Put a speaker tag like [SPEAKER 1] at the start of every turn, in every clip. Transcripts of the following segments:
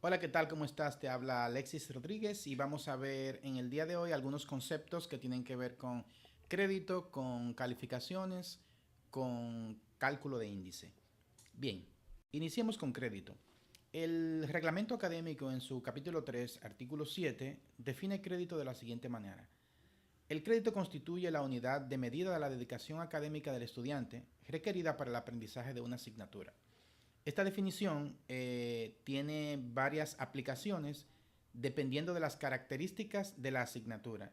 [SPEAKER 1] Hola, ¿qué tal? ¿Cómo estás? Te habla Alexis Rodríguez y vamos a ver en el día de hoy algunos conceptos que tienen que ver con crédito, con calificaciones, con cálculo de índice. Bien, iniciemos con crédito. El reglamento académico en su capítulo 3, artículo 7, define crédito de la siguiente manera. El crédito constituye la unidad de medida de la dedicación académica del estudiante requerida para el aprendizaje de una asignatura. Esta definición tiene varias aplicaciones dependiendo de las características de la asignatura.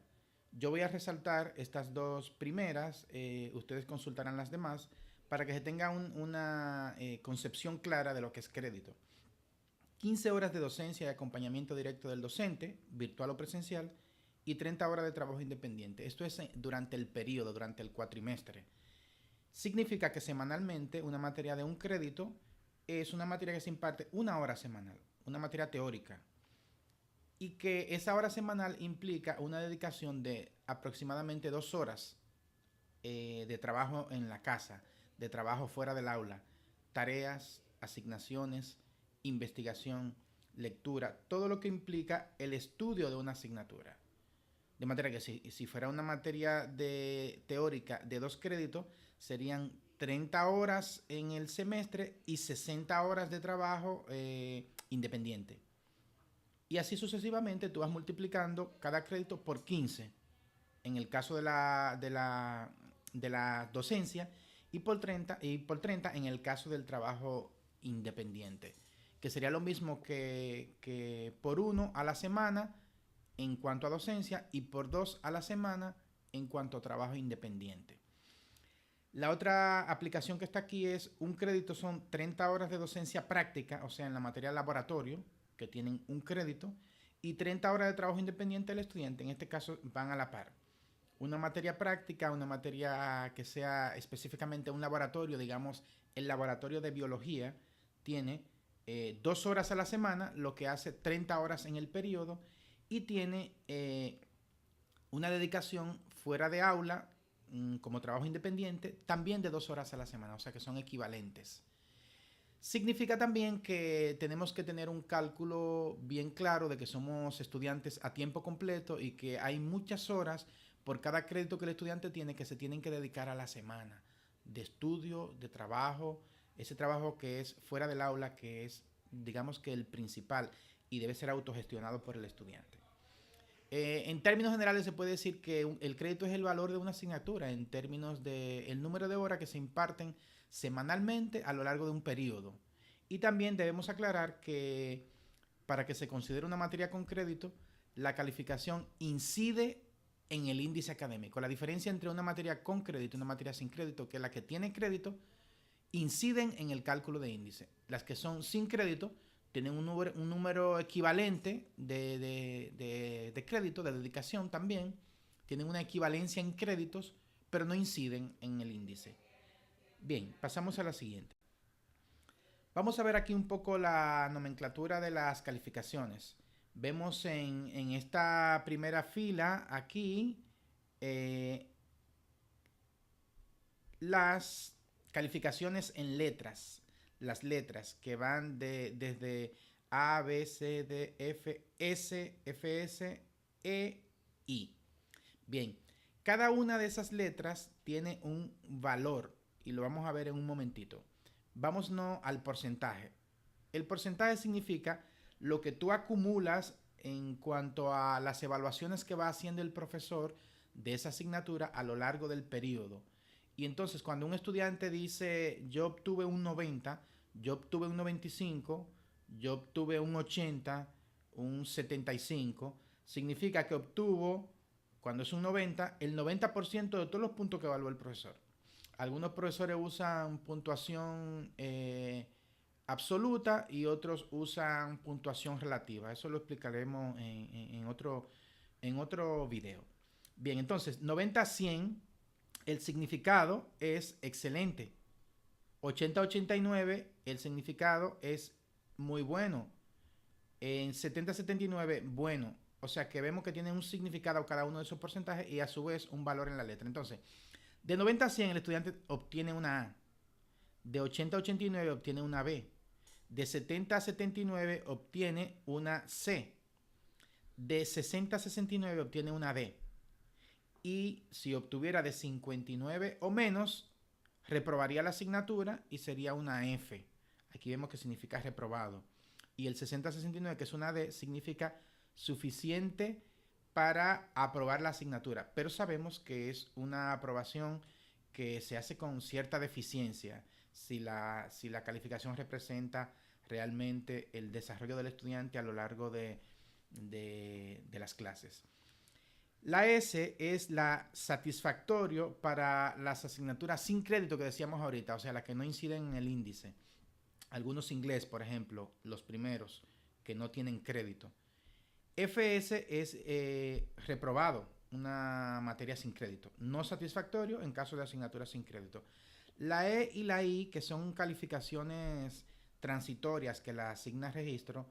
[SPEAKER 1] Yo voy a resaltar estas dos primeras, ustedes consultarán las demás para que se tenga una concepción clara de lo que es crédito. 15 horas de docencia y acompañamiento directo del docente, virtual o presencial, y 30 horas de trabajo independiente. Esto es durante el periodo, durante el cuatrimestre. Significa que semanalmente una materia de un crédito es una materia que se imparte una hora semanal, una materia teórica, y que esa hora semanal implica una dedicación de aproximadamente 2 horas de trabajo en la casa, de trabajo fuera del aula, tareas, asignaciones, investigación, lectura, todo lo que implica el estudio de una asignatura. De manera que si fuera una materia teórica de 2 créditos, serían 30 horas en el semestre y 60 horas de trabajo independiente. Y así sucesivamente tú vas multiplicando cada crédito por 15 en el caso de la docencia y por 30 en el caso del trabajo independiente, que sería lo mismo que por 1 a la semana en cuanto a docencia y por 2 a la semana en cuanto a trabajo independiente. La otra aplicación que está aquí es un crédito, son 30 horas de docencia práctica, o sea, en la materia de laboratorio, que tienen un crédito, y 30 horas de trabajo independiente del estudiante, en este caso van a la par. Una materia práctica, una materia que sea específicamente un laboratorio, digamos, el laboratorio de biología, tiene 2 horas a la semana, lo que hace 30 horas en el periodo, y tiene una dedicación fuera de aula como trabajo independiente también de 2 horas a la semana, o sea que son equivalentes. Significa también que tenemos que tener un cálculo bien claro de que somos estudiantes a tiempo completo y que hay muchas horas por cada crédito que el estudiante tiene que se tienen que dedicar a la semana de estudio, de trabajo, ese trabajo que es fuera del aula, que es digamos que el principal y debe ser autogestionado por el estudiante. En términos generales se puede decir que el crédito es el valor de una asignatura en términos del número de horas que se imparten semanalmente a lo largo de un periodo. Y también debemos aclarar que para que se considere una materia con crédito, la calificación incide en el índice académico. La diferencia entre una materia con crédito y una materia sin crédito, que es la que tiene crédito, inciden en el cálculo de índice. Las que son sin crédito tienen un número equivalente de crédito, de dedicación también, tienen una equivalencia en créditos, pero no inciden en el índice. Bien, pasamos a la siguiente. Vamos a ver aquí un poco la nomenclatura de las calificaciones. Vemos en esta primera fila aquí eh, las calificaciones en letras. Las letras que van desde A, B, C, D, F, S, FS, E, I. Bien, cada una de esas letras tiene un valor y lo vamos a ver en un momentito. Vámonos al porcentaje. El porcentaje significa lo que tú acumulas en cuanto a las evaluaciones que va haciendo el profesor de esa asignatura a lo largo del periodo. Y entonces cuando un estudiante dice yo obtuve un 90, yo obtuve un 95, yo obtuve un 80, un 75, significa que obtuvo, cuando es un 90, el 90% de todos los puntos que evaluó el profesor. Algunos profesores usan puntuación absoluta y otros usan puntuación relativa. Eso lo explicaremos en otro video. Bien, entonces 90 a 100, el significado es excelente. 80 a 89, el significado es muy bueno. En 70 a 79, bueno. O sea que vemos que tiene un significado cada uno de esos porcentajes y a su vez un valor en la letra. Entonces, de 90 a 100 el estudiante obtiene una A. De 80 a 89 obtiene una B. De 70 a 79 obtiene una C. De 60 a 69 obtiene una D. Y si obtuviera de 59 o menos, reprobaría la asignatura y sería una F. Aquí vemos que significa reprobado. Y el 60 a 69, que es una D, significa suficiente para aprobar la asignatura. Pero sabemos que es una aprobación que se hace con cierta deficiencia si la calificación representa realmente el desarrollo del estudiante a lo largo de las clases. La S es la satisfactorio para las asignaturas sin crédito que decíamos ahorita, o sea, las que no inciden en el índice. Algunos inglés, por ejemplo, los primeros que no tienen crédito. FS es reprobado, una materia sin crédito. No satisfactorio en caso de asignaturas sin crédito. La E y la I, que son calificaciones transitorias que la asigna registro,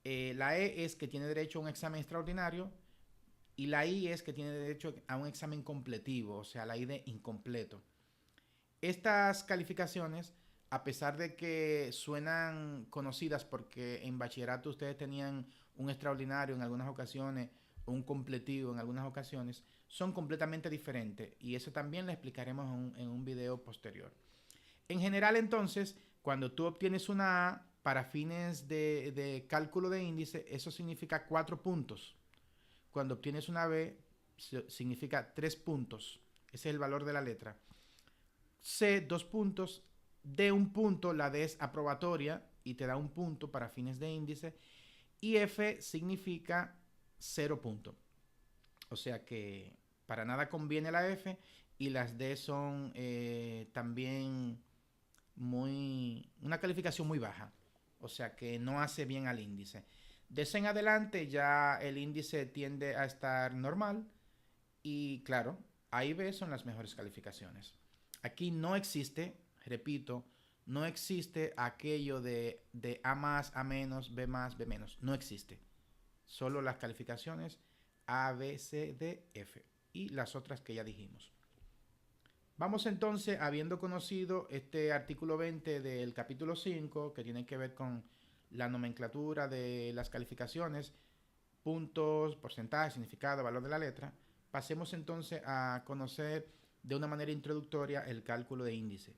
[SPEAKER 1] la E es que tiene derecho a un examen extraordinario y la I es que tiene derecho a un examen completivo, o sea, la I de incompleto. Estas calificaciones, a pesar de que suenan conocidas porque en bachillerato ustedes tenían un extraordinario en algunas ocasiones o un completivo en algunas ocasiones, son completamente diferentes y eso también lo explicaremos en un video posterior. En general, entonces, cuando tú obtienes una A para fines de cálculo de índice, eso significa 4 puntos. Cuando obtienes una B, significa 3 puntos. Ese es el valor de la letra. C, 2 puntos. D, 1 punto. La D es aprobatoria y te da 1 punto para fines de índice. Y F significa 0 punto. O sea que para nada conviene la F y las D son también una calificación muy baja. O sea que no hace bien al índice. De C en adelante ya el índice tiende a estar normal y claro, A y B son las mejores calificaciones. Aquí no existe, repito, no existe aquello de A más, A menos, B más, B menos. No existe. Solo las calificaciones A, B, C, D, F y las otras que ya dijimos. Vamos entonces, habiendo conocido este artículo 20 del capítulo 5, que tiene que ver con la nomenclatura de las calificaciones, puntos, porcentaje, significado, valor de la letra, pasemos entonces a conocer de una manera introductoria el cálculo de índice.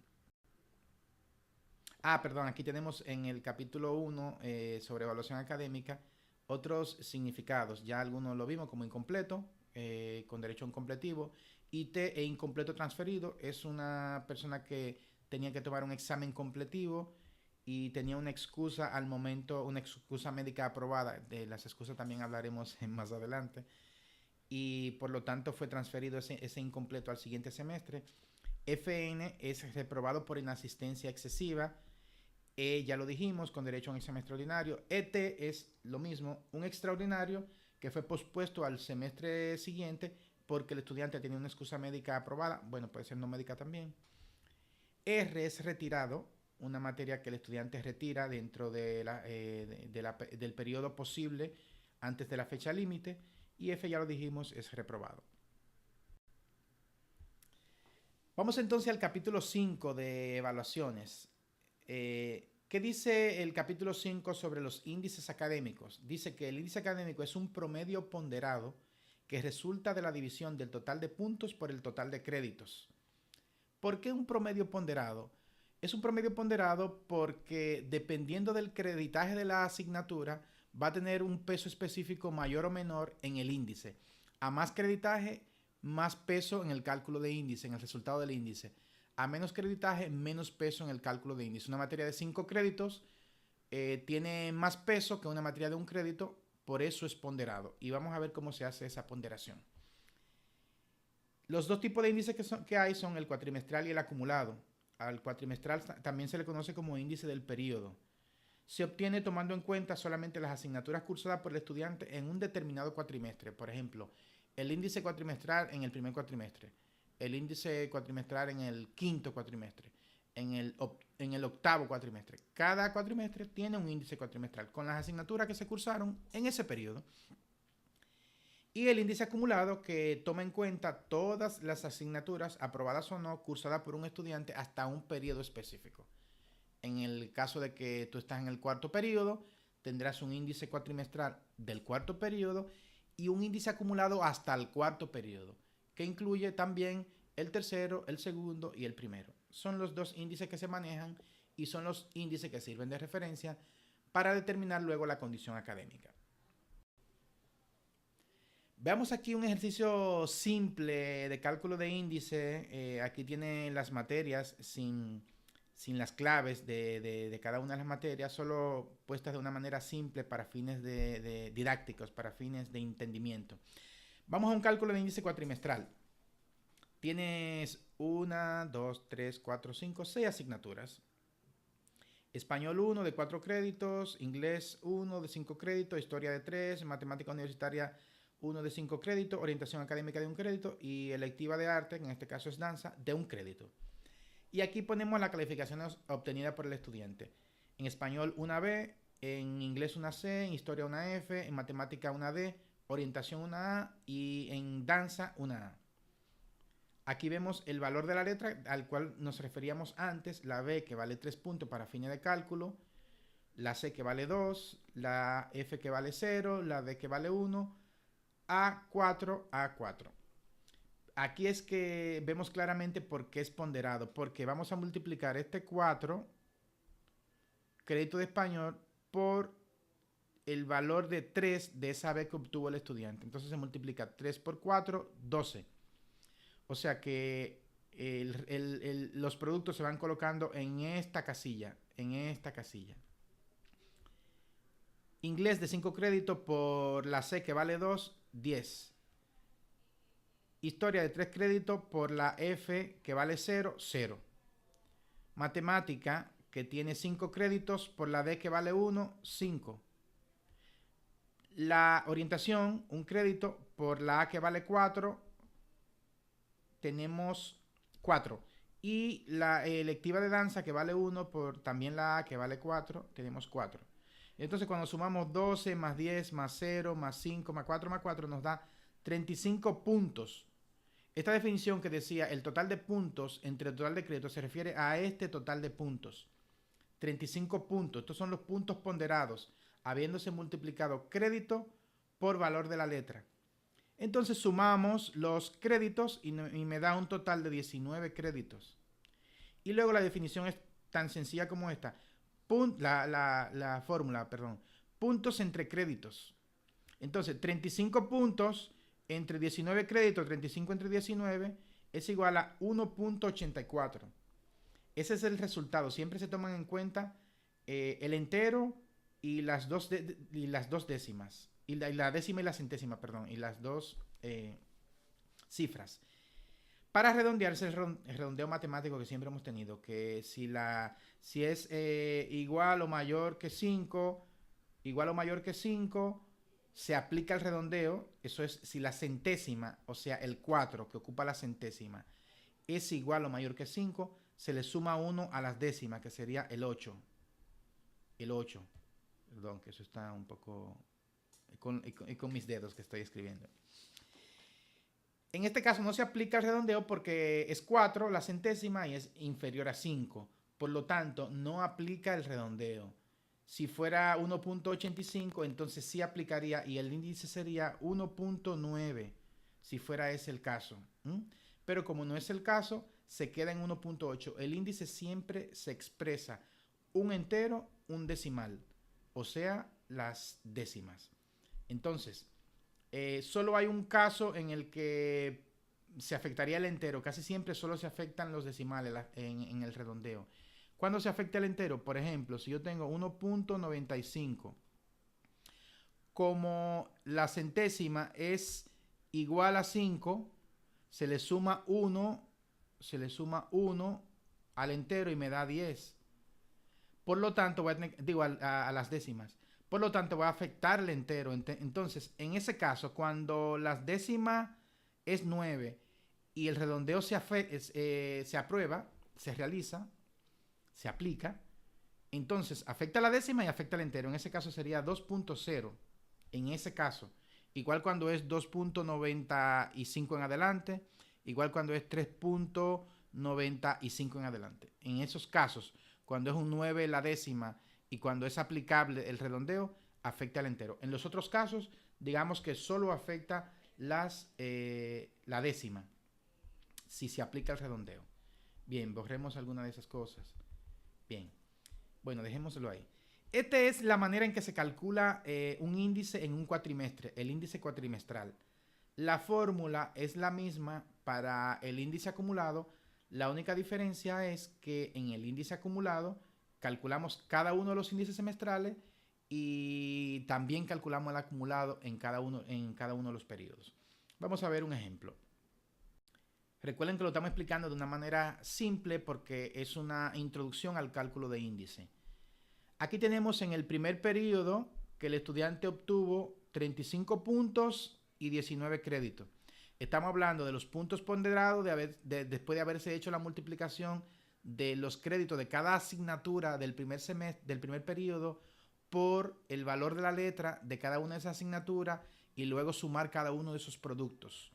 [SPEAKER 1] Perdón, aquí tenemos en el capítulo 1 sobre evaluación académica otros significados. Ya algunos lo vimos como incompleto, con derecho a un completivo. IT e incompleto transferido es una persona que tenía que tomar un examen completivo y tenía una excusa al momento, una excusa médica aprobada. De las excusas también hablaremos más adelante. Y por lo tanto fue transferido ese incompleto al siguiente semestre. FN es reprobado por inasistencia excesiva. Ya lo dijimos, con derecho a un examen extraordinario. ET es lo mismo, un extraordinario que fue pospuesto al semestre siguiente porque el estudiante tenía una excusa médica aprobada. Bueno, puede ser no médica también. R es retirado, una materia que el estudiante retira dentro del periodo posible antes de la fecha límite. Y F, ya lo dijimos, es reprobado. Vamos entonces al capítulo 5 de evaluaciones. ¿Qué dice el capítulo 5 sobre los índices académicos? Dice que el índice académico es un promedio ponderado que resulta de la división del total de puntos por el total de créditos. ¿Por qué un promedio ponderado? Es un promedio ponderado porque dependiendo del creditaje de la asignatura va a tener un peso específico mayor o menor en el índice. A más creditaje, más peso en el cálculo de índice, en el resultado del índice. A menos creditaje, menos peso en el cálculo de índice. Una materia de 5 créditos tiene más peso que una materia de 1 crédito, por eso es ponderado. Y vamos a ver cómo se hace esa ponderación. Los dos tipos de índices que hay son el cuatrimestral y el acumulado. Al cuatrimestral también se le conoce como índice del periodo. Se obtiene tomando en cuenta solamente las asignaturas cursadas por el estudiante en un determinado cuatrimestre. Por ejemplo, el índice cuatrimestral en el primer cuatrimestre, el índice cuatrimestral en el quinto cuatrimestre, en el octavo cuatrimestre. Cada cuatrimestre tiene un índice cuatrimestral con las asignaturas que se cursaron en ese periodo. Y el índice acumulado que toma en cuenta todas las asignaturas aprobadas o no cursadas por un estudiante hasta un periodo específico. En el caso de que tú estás en el cuarto periodo, tendrás un índice cuatrimestral del cuarto periodo y un índice acumulado hasta el cuarto periodo, que incluye también el tercero, el segundo y el primero. Son los dos índices que se manejan y son los índices que sirven de referencia para determinar luego la condición académica. Veamos aquí un ejercicio simple de cálculo de índice. Aquí tiene las materias sin las claves de cada una de las materias, solo puestas de una manera simple para fines de didácticos, para fines de entendimiento. Vamos a un cálculo de índice cuatrimestral. Tienes 1, 2, 3, 4, 5, 6 asignaturas. Español 1 de 4 créditos, inglés 1 de 5 créditos, historia de 3, matemática universitaria 1 de 5 créditos, orientación académica de 1 crédito y electiva de arte, que en este caso es danza, de 1 crédito. Y aquí ponemos la calificación obtenida por el estudiante. En español una B, en inglés una C, en historia una F, en matemática una D, orientación una A y en danza una A. Aquí vemos el valor de la letra al cual nos referíamos antes, la B que vale 3 puntos para fines de cálculo, la C que vale 2, la F que vale 0, la D que vale 1, A4, A4. Aquí es que vemos claramente por qué es ponderado, porque vamos a multiplicar este 4, crédito de español, por el valor de 3 de esa B que obtuvo el estudiante. Entonces se multiplica 3 por 4, 12. O sea que los productos se van colocando en esta casilla, Inglés de 5 créditos por la C que vale 2, 10. Historia de 3 créditos por la F que vale 0, 0. Matemática que tiene 5 créditos por la D que vale 1, 5. La orientación, 1 crédito por la A que vale 4, tenemos 4. Y la electiva de danza que vale 1 por también la A que vale 4, tenemos 4. Entonces cuando sumamos 12 más 10 más 0 más 5 más 4 más 4 nos da 35 puntos. Esta definición que decía el total de puntos entre el total de créditos se refiere a este total de puntos. 35 puntos. Estos son los puntos ponderados, habiéndose multiplicado crédito por valor de la letra. Entonces sumamos los créditos y me da un total de 19 créditos. Y luego la definición es tan sencilla como esta. La fórmula, perdón. Puntos entre créditos. Entonces, 35 puntos entre 19 créditos, 35 entre 19, es igual a 1.84. Ese es el resultado. Siempre se toman en cuenta el entero y las dos décimas. Y la décima y la centésima, perdón. Y las dos cifras. Para redondearse el redondeo matemático que siempre hemos tenido, que si es igual o mayor que 5, se aplica el redondeo. Eso es si la centésima, o sea el 4 que ocupa la centésima, es igual o mayor que 5, se le suma 1 a las décimas, que sería el 8. El 8. Perdón, que eso está un poco con mis dedos que estoy escribiendo. En este caso no se aplica el redondeo porque es 4 la centésima y es inferior a 5. Por lo tanto, no aplica el redondeo. Si fuera 1.85, entonces sí aplicaría y el índice sería 1.9, si fuera ese el caso. Pero como no es el caso, se queda en 1.8. El índice siempre se expresa un entero, un decimal, o sea, las décimas. Entonces, solo hay un caso en el que se afectaría el entero. Casi siempre solo se afectan los decimales en el redondeo. ¿Cuándo se afecta el entero? Por ejemplo, si yo tengo 1.95, como la centésima es igual a 5, se le suma 1 al entero y me da 10. Por lo tanto, voy a tener, a las décimas. Por lo tanto, va a afectar el entero. Entonces, en ese caso, cuando las décimas es 9 y el redondeo se aprueba, se realiza, se aplica, entonces afecta la décima y afecta el entero. En ese caso sería 2.0. En ese caso, igual cuando es 2.95 en adelante, igual cuando es 3.95 en adelante. En esos casos, cuando es un 9 la décima y cuando es aplicable el redondeo, afecta al entero. En los otros casos, digamos que solo afecta la décima, si se aplica el redondeo. Bien, borremos alguna de esas cosas. Bien, bueno, dejémoslo ahí. Esta es la manera en que se calcula un índice en un cuatrimestre, el índice cuatrimestral. La fórmula es la misma para el índice acumulado. La única diferencia es que en el índice acumulado calculamos cada uno de los índices semestrales y también calculamos el acumulado en cada uno de los periodos. Vamos a ver un ejemplo. Recuerden que lo estamos explicando de una manera simple porque es una introducción al cálculo de índice. Aquí tenemos en el primer periodo que el estudiante obtuvo 35 puntos y 19 créditos. Estamos hablando de los puntos ponderados después de haberse hecho la multiplicación de los créditos de cada asignatura del primer semestre, del primer periodo, por el valor de la letra de cada una de esas asignaturas y luego sumar cada uno de esos productos.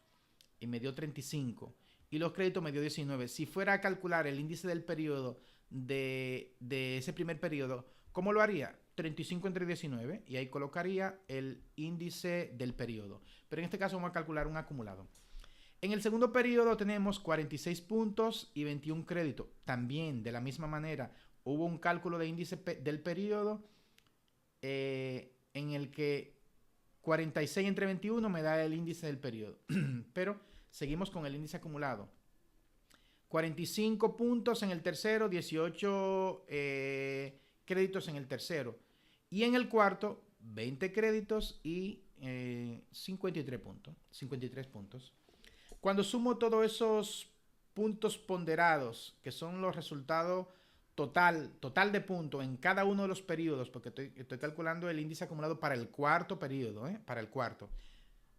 [SPEAKER 1] Y me dio 35. Y los créditos me dio 19. Si fuera a calcular el índice del periodo de ese primer periodo, ¿cómo lo haría? 35 entre 19 y ahí colocaría el índice del periodo. Pero en este caso vamos a calcular un acumulado. En el segundo periodo tenemos 46 puntos y 21 créditos. También de la misma manera hubo un cálculo de índice del periodo en el que 46 entre 21 me da el índice del periodo. Pero seguimos con el índice acumulado. 45 puntos en el tercero, 18 créditos en el tercero. Y en el cuarto, 20 créditos y 53 puntos. Cuando sumo todos esos puntos ponderados, que son los resultados total de puntos en cada uno de los periodos, porque estoy calculando el índice acumulado para el cuarto periodo, para el cuarto.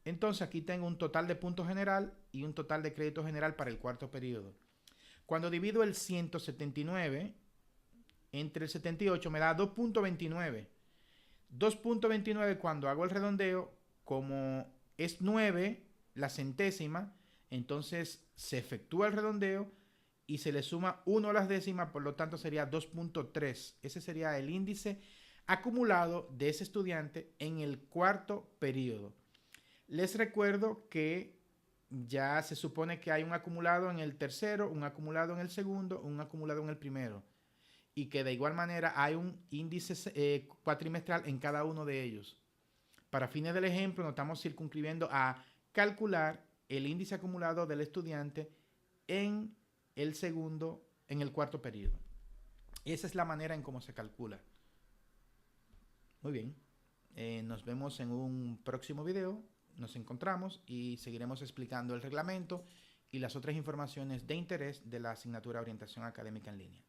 [SPEAKER 1] Entonces aquí tengo un total de puntos general y un total de crédito general para el cuarto periodo. Cuando divido el 179 entre el 78 me da 2.29. 2.29 cuando hago el redondeo, como es 9 la centésima, entonces se efectúa el redondeo y se le suma 1 a las décimas, por lo tanto sería 2.3. Ese sería el índice acumulado de ese estudiante en el cuarto periodo. Les recuerdo que ya se supone que hay un acumulado en el tercero, un acumulado en el segundo, un acumulado en el primero. Y que de igual manera hay un índice cuatrimestral en cada uno de ellos. Para fines del ejemplo, nos estamos circunscribiendo a calcular el índice acumulado del estudiante en el cuarto periodo. Esa es la manera en cómo se calcula. Muy bien. Nos vemos en un próximo video. Nos encontramos y seguiremos explicando el reglamento y las otras informaciones de interés de la asignatura Orientación Académica en Línea.